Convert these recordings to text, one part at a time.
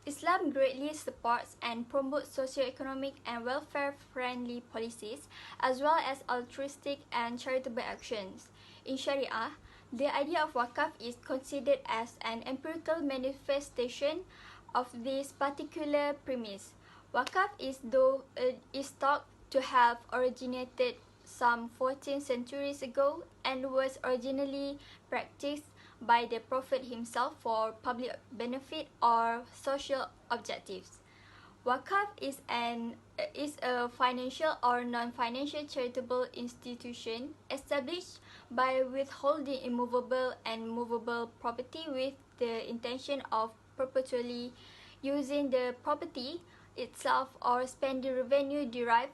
Islam greatly supports and promotes socio-economic and welfare-friendly policies, as well as altruistic and charitable actions. In Sharia, the idea of Waqf is considered as an empirical manifestation of this particular premise. Waqf is thought to have originated some 14 centuries ago and was originally practiced by the Prophet himself for public benefit or social objectives. Waqf is a financial or non-financial charitable institution established by withholding immovable and movable property with the intention of perpetually using the property itself or spending revenue derived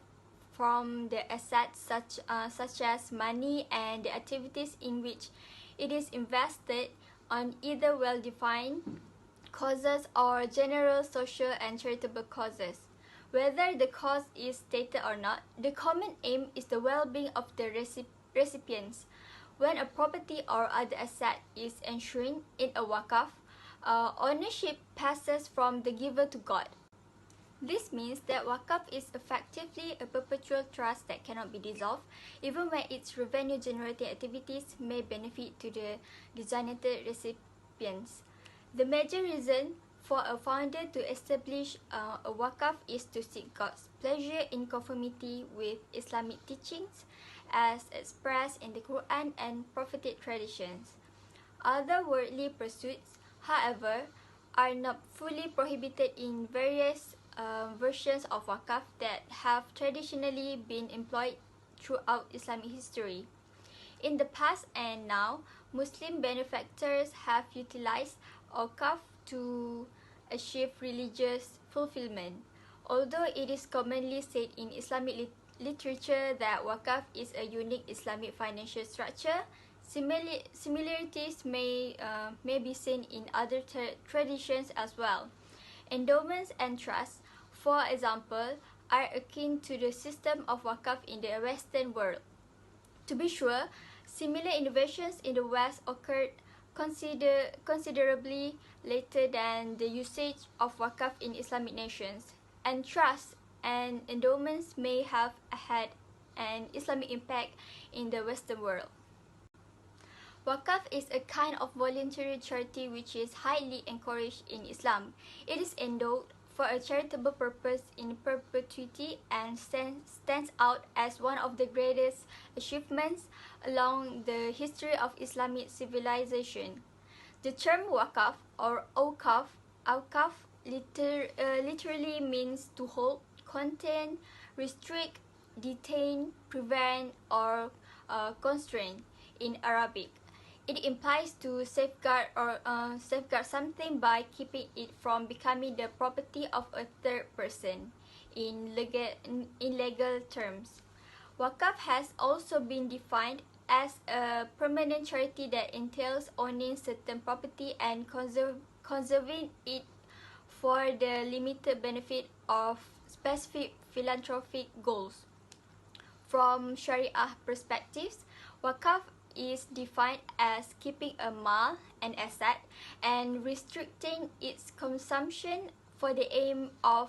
from the assets such as money and the activities in which it is invested on either well-defined causes or general social and charitable causes. Whether the cause is stated or not, the common aim is the well-being of the recipients. When a property or other asset is enshrined in a Waqf, ownership passes from the giver to God. This means that Waqf is effectively a perpetual trust that cannot be dissolved, even when its revenue-generating activities may benefit to the designated recipients. The major reason for a founder to establish a Waqf is to seek God's pleasure in conformity with Islamic teachings as expressed in the Quran and prophetic traditions. Other worldly pursuits, however, are not fully prohibited in various versions of Waqf that have traditionally been employed throughout Islamic history. In the past and now, Muslim benefactors have utilized Waqf to achieve religious fulfillment. Although it is commonly said in Islamic literature that Waqf is a unique Islamic financial structure, similarities may be seen in other traditions as well. Endowments and trusts, for example, are akin to the system of Waqf in the Western world. To be sure, similar innovations in the West occurred considerably later than the usage of Waqf in Islamic nations, and trusts and endowments may have had an Islamic impact in the Western world. Waqf is a kind of voluntary charity which is highly encouraged in Islam. It is endowed for a charitable purpose in perpetuity and stands out as one of the greatest achievements along the history of Islamic civilization. The term Waqf or awqaf literally means to hold, contain, restrict, detain, prevent, or constrain in Arabic. It implies to safeguard something by keeping it from becoming the property of a third person. In legal terms, Waqf has also been defined as a permanent charity that entails owning certain property and conserving it for the limited benefit of specific philanthropic goals. From Sharia perspectives, Waqf is defined as keeping a mal, an asset, and restricting its consumption for the aim of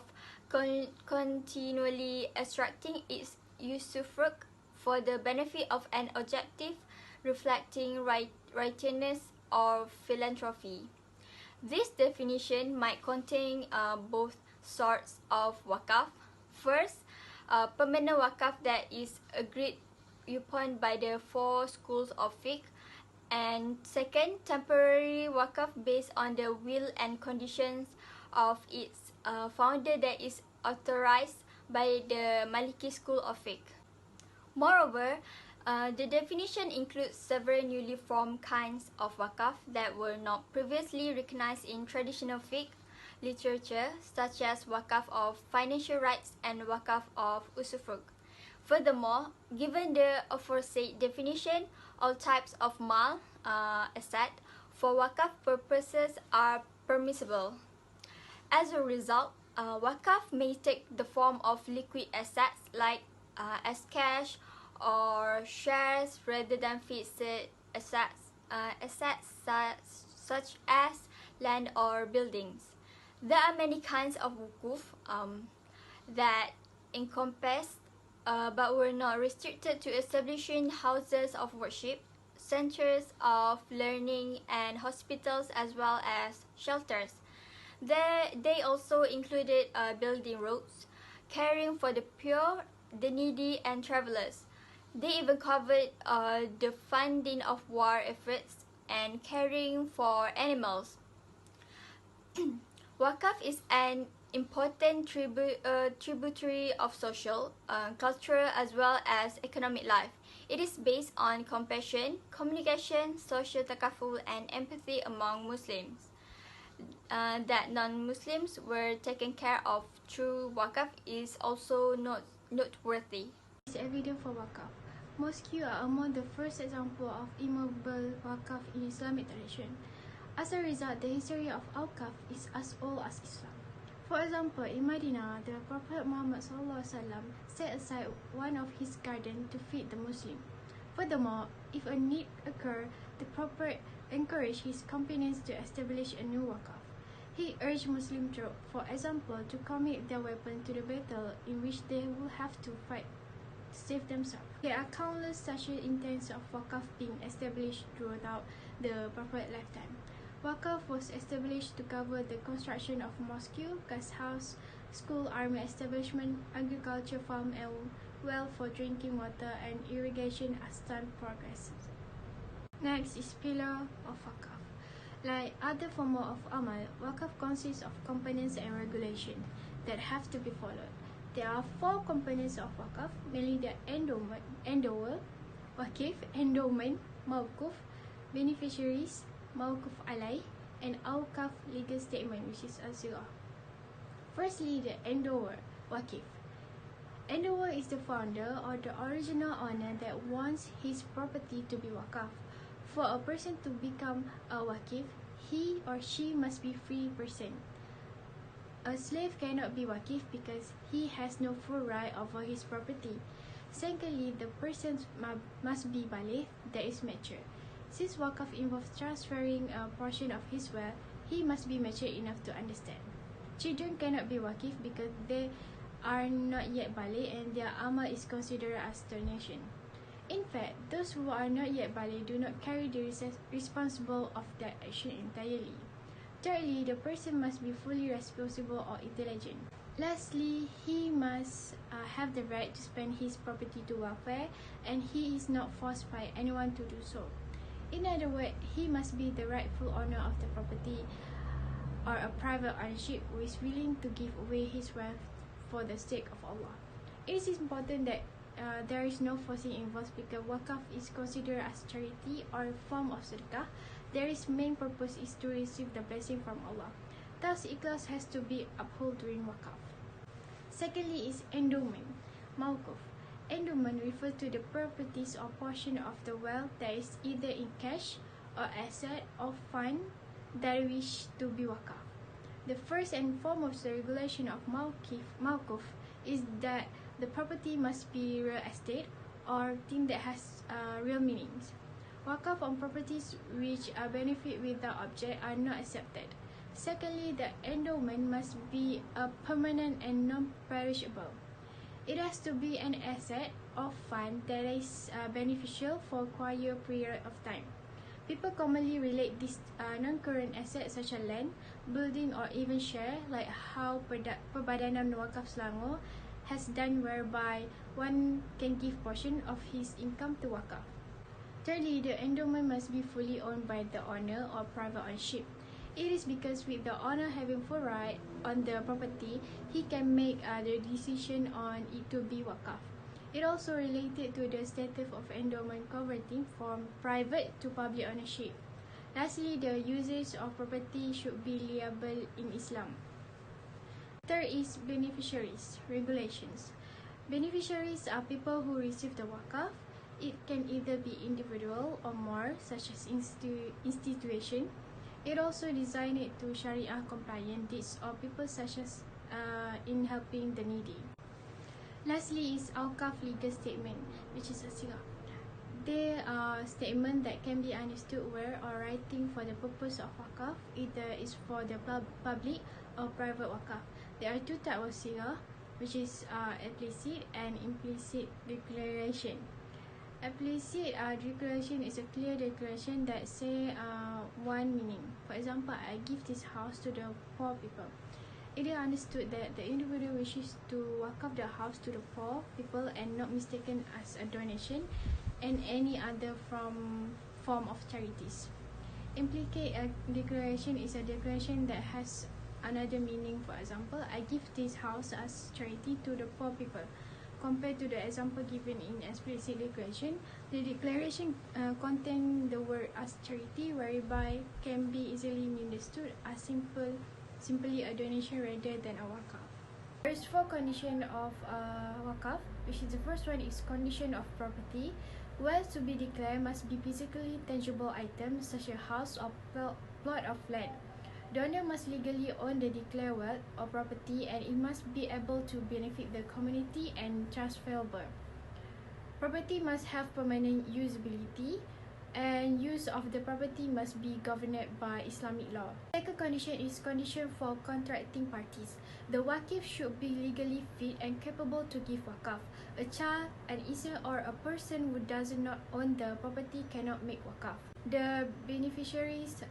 continually extracting its usufruct for the benefit of an objective reflecting righteousness or philanthropy. This definition might contain both sorts of Waqf. First, permanent Waqf that is agreed upon by the four schools of fiqh, and second, temporary Waqf based on the will and conditions of its founder that is authorized by the Maliki school of fiqh. Moreover, the definition includes several newly formed kinds of Waqf that were not previously recognized in traditional fiqh literature, such as Waqf of financial rights and Waqf of usufruct. Furthermore, given the aforesaid definition, all types of mal, asset, for Waqf purposes are permissible. As a result, Waqf may take the form of liquid assets like as cash or shares rather than fixed assets such as land or buildings. There are many kinds of wukuf that encompass but were not restricted to establishing houses of worship, centers of learning, and hospitals, as well as shelters. They also included building roads, caring for the poor, the needy, and travelers. They even covered the funding of war efforts and caring for animals. Waqf is an important tributary of social, cultural, as well as economic life. It is based on compassion, communication, social takaful, and empathy among Muslims. That non-Muslims were taken care of through Waqf is also noteworthy. Is evident for Waqf. Mosques are among the first example of immovable Waqf in Islamic tradition. As a result, the history of Awqaf is as old as Islam. For example, in Medina, the Prophet Muhammad SAW set aside one of his gardens to feed the Muslim. Furthermore, if a need occurred, the Prophet encouraged his companions to establish a new Waqf. He urged Muslim troops, for example, to commit their weapons to the battle in which they will have to fight to save themselves. There are countless such instances of Waqf being established throughout the Prophet's lifetime. Waqf was established to cover the construction of mosque, guest house, school, army establishment, agriculture, farm, and well for drinking water and irrigation as time progresses. Next is pillar of Waqf. Like other forms of amal, Waqf consists of components and regulations that have to be followed. There are 4 components of Waqf, mainly the endowment, Waqif, endowment, mawquf, beneficiaries, mawquf alai, and awqaf legal statement, which is azira. Firstly, the endower, Waqif. Endower is the founder or the original owner that wants his property to be Waqaf. For a person to become a Waqif, he or she must be free person. A slave cannot be Waqif because he has no full right over his property. Secondly, the person must be baligh, that is mature. Since Waqf involves transferring a portion of his wealth, he must be mature enough to understand. Children cannot be Waqif because they are not yet baligh and their amal is considered as donation. In fact, those who are not yet baligh do not carry the responsibility of their action entirely. Thirdly, the person must be fully responsible or intelligent. Lastly, he must have the right to spend his property to welfare, and he is not forced by anyone to do so. In other words, he must be the rightful owner of the property or a private ownership who is willing to give away his wealth for the sake of Allah. It is important that there is no forcing involved because Waqf is considered as charity or a form of sedekah. Their main purpose is to receive the blessing from Allah. Thus, ikhlas has to be upheld during Waqf. Secondly is endowment, mawquf. Endowment refers to the properties or portion of the wealth that is either in cash or asset or fund that wish to be Waqf. The first and foremost regulation of mawquf is that the property must be real estate or thing that has real meanings. Waqf on properties which benefit without object are not accepted. Secondly, the endowment must be permanent and non-perishable. It has to be an asset or fund that is beneficial for a quiet period of time. People commonly relate these non-current assets such as land, building, or even share, like how Perbadanan Waqaf Selangor has done, whereby one can give portion of his income to Waqaf. Thirdly, the endowment must be fully owned by the owner or private ownership. It is because with the owner having full right on the property, he can make the decision on it to be Waqaf. It also related to the status of endowment converting from private to public ownership. Lastly, the usage of property should be liable in Islam. Third is beneficiaries, regulations. Beneficiaries are people who receive the Waqaf. It can either be individual or more, such as institution. It also designed to Sharia compliant deeds or people such as in helping the needy. Lastly is Awqaf legal statement, which is a sirah. They are statements that can be understood where or writing for the purpose of Waqaf, either is for the public or private wakaf. There are two types of sigah, which is explicit and implicit declaration. Explicit declaration is a clear declaration that say one meaning. For example, I give this house to the poor people. It is understood that the individual wishes to wakaf the house to the poor people and not mistaken as a donation and any other form of charities. Implicate declaration is a declaration that has another meaning. For example, I give this house as charity to the poor people. Compared to the example given in explicit declaration, the declaration contains the word as charity, whereby can be easily understood as simply a donation rather than a wakaf. There is 4 conditions of wakaf, which is the first one is condition of property. Wealth to be declared must be physically tangible items such as a house or plot of land. Donor must legally own the declared wealth or property, and it must be able to benefit the community and transferable. Property must have permanent usability, and use of the property must be governed by Islamic law. Second condition is condition for contracting parties. The wakif should be legally fit and capable to give wakaf. A child, an infant, or a person who does not own the property cannot make wakaf. The beneficiaries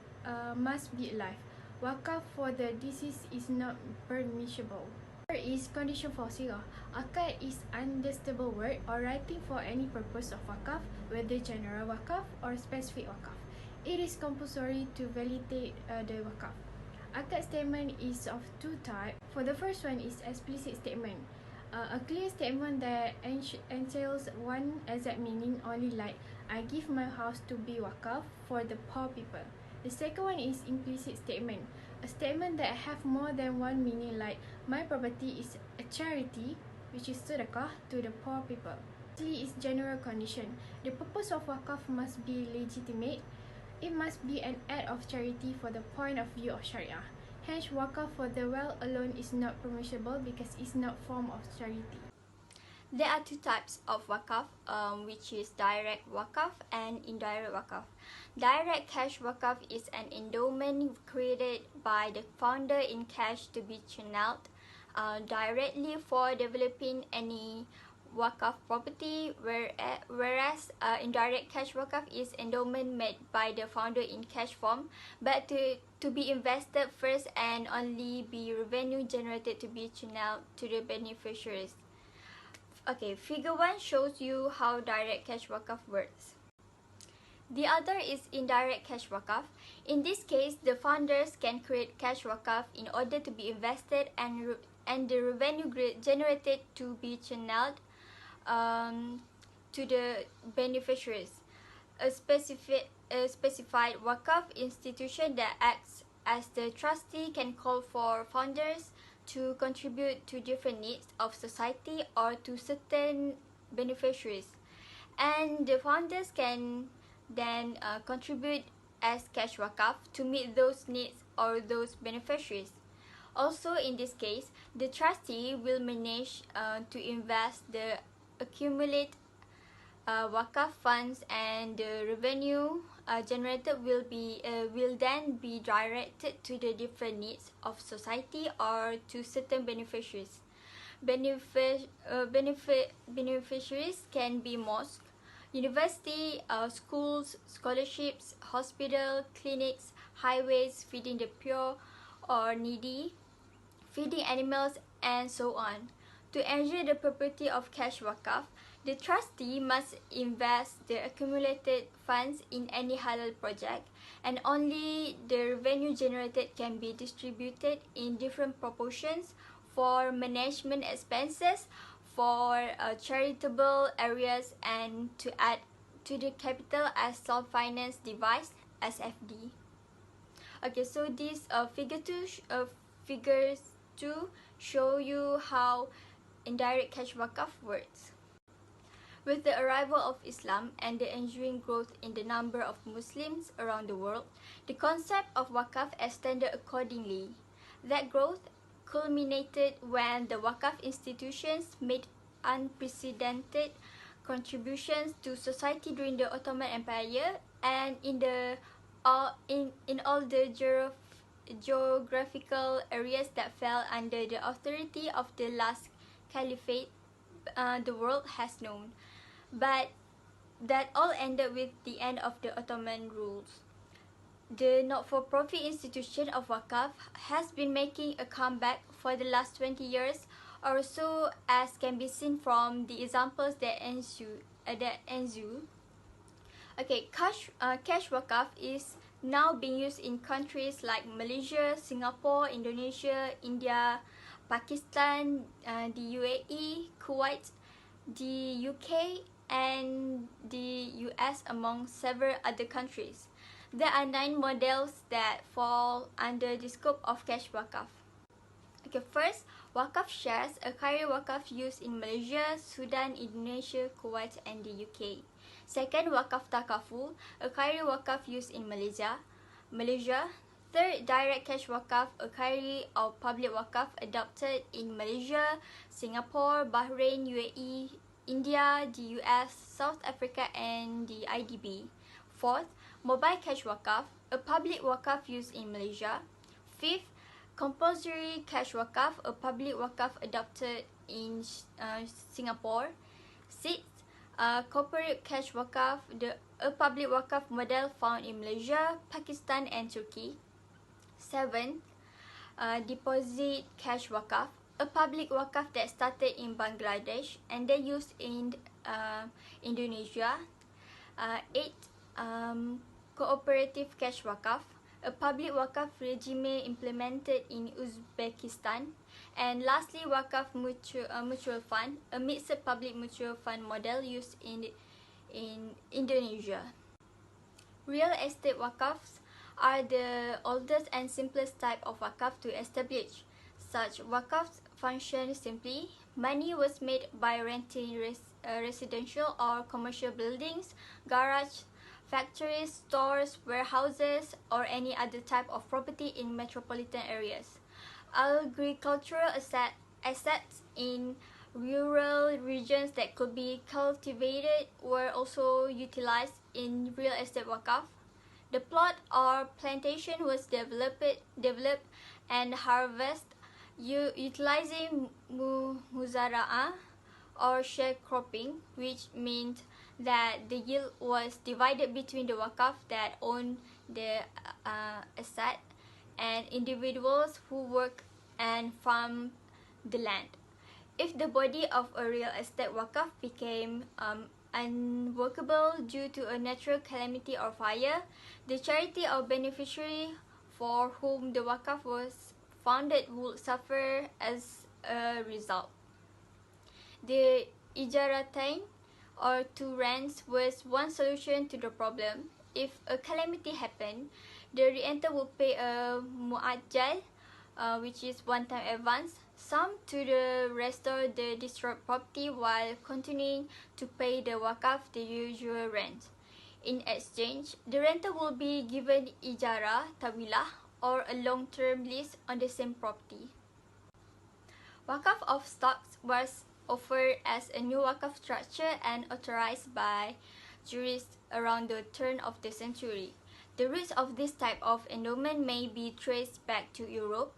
must be alive. Wakaf for the deceased is not permissible. Third is condition for sigah. Akad is understandable word or writing for any purpose of wakaf, whether general wakaf or specific wakaf. It is compulsory to validate the wakaf. Akad statement is of 2 types. For the first one is explicit statement. A clear statement that entails one exact meaning, only like I give my house to be wakaf for the poor people. The second one is implicit statement. A statement that have more than one meaning, like my property is a charity, which is sedekah to the poor people. Lastly is general condition. The purpose of wakaf must be legitimate. It must be an act of charity for the point of view of Sharia. Hence, wakaf for the wealth alone is not permissible because it's not form of charity. There are 2 types of wakaf, which is direct wakaf and indirect wakaf. Direct cash wakaf is an endowment created by the founder in cash to be channeled directly for developing any wakaf property, whereas indirect cash wakaf is endowment made by the founder in cash form, but to be invested first and only be revenue generated to be channeled to the beneficiaries. Okay, figure 1 shows you how direct cash wakaf works. The other is indirect cash wakaf. In this case, the founders can create cash wakaf in order to be invested and the revenue generated to be channeled to the beneficiaries. A specified wakaf institution that acts as the trustee can call for founders to contribute to different needs of society or to certain beneficiaries, and the founders can then contribute as cash wakaf to meet those needs or those beneficiaries. Also, in this case, the trustee will manage to invest the accumulate wakaf funds, and the revenue generated will then be directed to the different needs of society or to certain beneficiaries. Beneficiaries can be mosques, university, schools, scholarships, hospital, clinics, highways, feeding the poor or needy, feeding animals, and so on. To ensure the property of cash wakaf, the trustee must invest the accumulated funds in any halal project, and only the revenue generated can be distributed in different proportions for management expenses, for charitable areas, and to add to the capital as self-finance device SFD. Okay, so this figures 2 show you how indirect cash wakaf works. With the arrival of Islam and the ensuing growth in the number of Muslims around the world, the concept of wakaf extended accordingly. That growth culminated when the wakaf institutions made unprecedented contributions to society during the Ottoman Empire and in all the geographical areas that fell under the authority of the last caliphate the world has known. But that all ended with the end of the Ottoman rules. The not-for-profit institution of Waqf has been making a comeback for the last 20 years or so, as can be seen from the examples that ensue. Cash Waqf is now being used in countries like Malaysia, Singapore, Indonesia, India, Pakistan, the UAE, Kuwait, the UK, and the US, among several other countries. There are 9 models that fall under the scope of cash Waqf. First, Waqf shares, a career Waqf used in Malaysia, Sudan, Indonesia, Kuwait, and the UK. Second, Waqf Takaful, a career Waqf used in Malaysia. Third, direct cash Waqf, a career or public Waqf adopted in Malaysia, Singapore, Bahrain, UAE, India, the US, South Africa, and the IDB. Fourth, mobile cash Waqf, a public Waqf used in Malaysia. Fifth, compulsory cash Waqf, a public Waqf adopted in Singapore. Sixth, corporate cash Waqf, a public Waqf model found in Malaysia, Pakistan, and Turkey. Seventh, deposit cash Waqf, a public Waqf that started in Bangladesh and then used in Indonesia. Eighth, cooperative cash Waqf, a public Waqf regime implemented in Uzbekistan. And lastly, Waqf mutual fund, a mixed public mutual fund model used in Indonesia. Real estate Waqfs are the oldest and simplest type of Waqf to establish. Such Waqfs function simply. Money was made by renting residential or commercial buildings, garages, factories, stores, warehouses, or any other type of property in metropolitan areas. Agricultural assets in rural regions that could be cultivated were also utilized in real estate Waqf. The plot or plantation was developed and harvested utilizing muzara'ah or sharecropping, which meant that the yield was divided between the Waqf that owned the asset and individuals who work and farm the land. If the body of a real estate Waqf became unworkable due to a natural calamity or fire, the charity or beneficiary for whom the Waqf was founded would suffer as a result. The ijaratain, or to rents, was one solution to the problem. If a calamity happened, the renter would pay a mu'ajjal, which is one-time advance, sum to restore the destroyed property while continuing to pay the Waqf the usual rent. In exchange, the renter will be given ijara tawilah, or a long-term lease on the same property. Waqf of stocks was offered as a new Waqf structure and authorized by jurists around the turn of the century. The roots of this type of endowment may be traced back to Europe.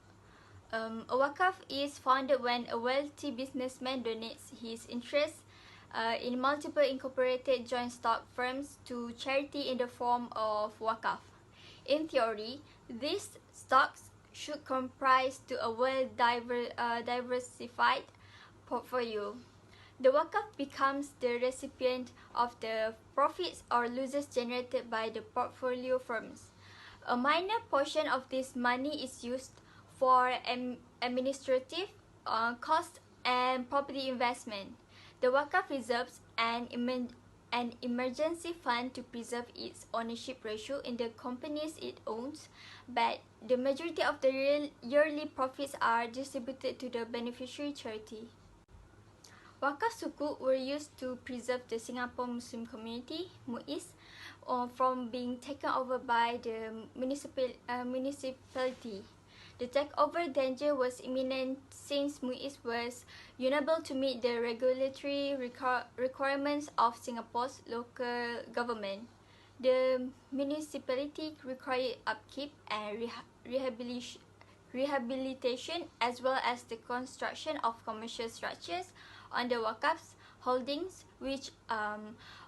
A Waqf is founded when a wealthy businessman donates his interest in multiple incorporated joint stock firms to charity in the form of Waqf. In theory, these stocks should comprise to a diversified portfolio. The Waqf becomes the recipient of the profits or losses generated by the portfolio firms. A minor portion of this money is used for administrative costs and property investment. The Waqf reserves an emergency fund to preserve its ownership ratio in the companies it owns, but the majority of the yearly profits are distributed to the beneficiary charity. Waqf sukuk were used to preserve the Singapore Muslim community, MUIS, from being taken over by the municipality. The takeover danger was imminent since MUIS was unable to meet the regulatory requirements of Singapore's local government. The municipality required upkeep and rehabilitation as well as the construction of commercial structures on the Waqf's holdings, which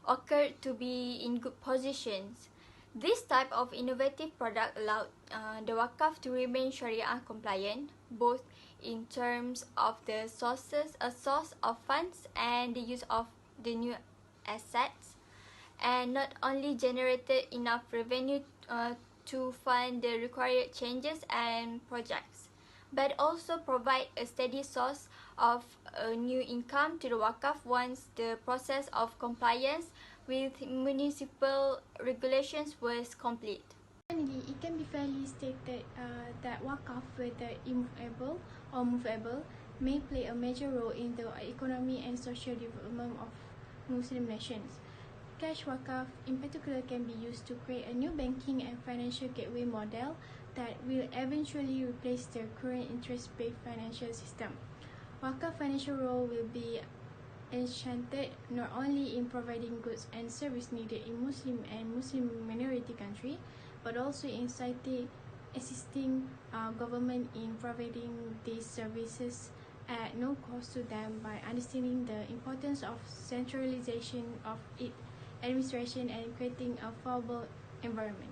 occurred to be in good positions. This type of innovative product allowed the Waqf to remain Sharia compliant, both in terms of the source of funds and the use of the new assets, and not only generated enough revenue to fund the required changes and projects, but also provide a steady source of new income to the Waqf once the process of compliance with municipal regulations was complete. Finally, it can be fairly stated that Waqf, whether immovable or movable, may play a major role in the economy and social development of Muslim nations. Cash Waqf in particular can be used to create a new banking and financial gateway model that will eventually replace the current interest-based financial system. Waqf financial role will be enchanted not only in providing goods and services needed in Muslim and Muslim minority countries, but also in assisting government in providing these services at no cost to them by understanding the importance of centralization of its administration and creating a favorable environment.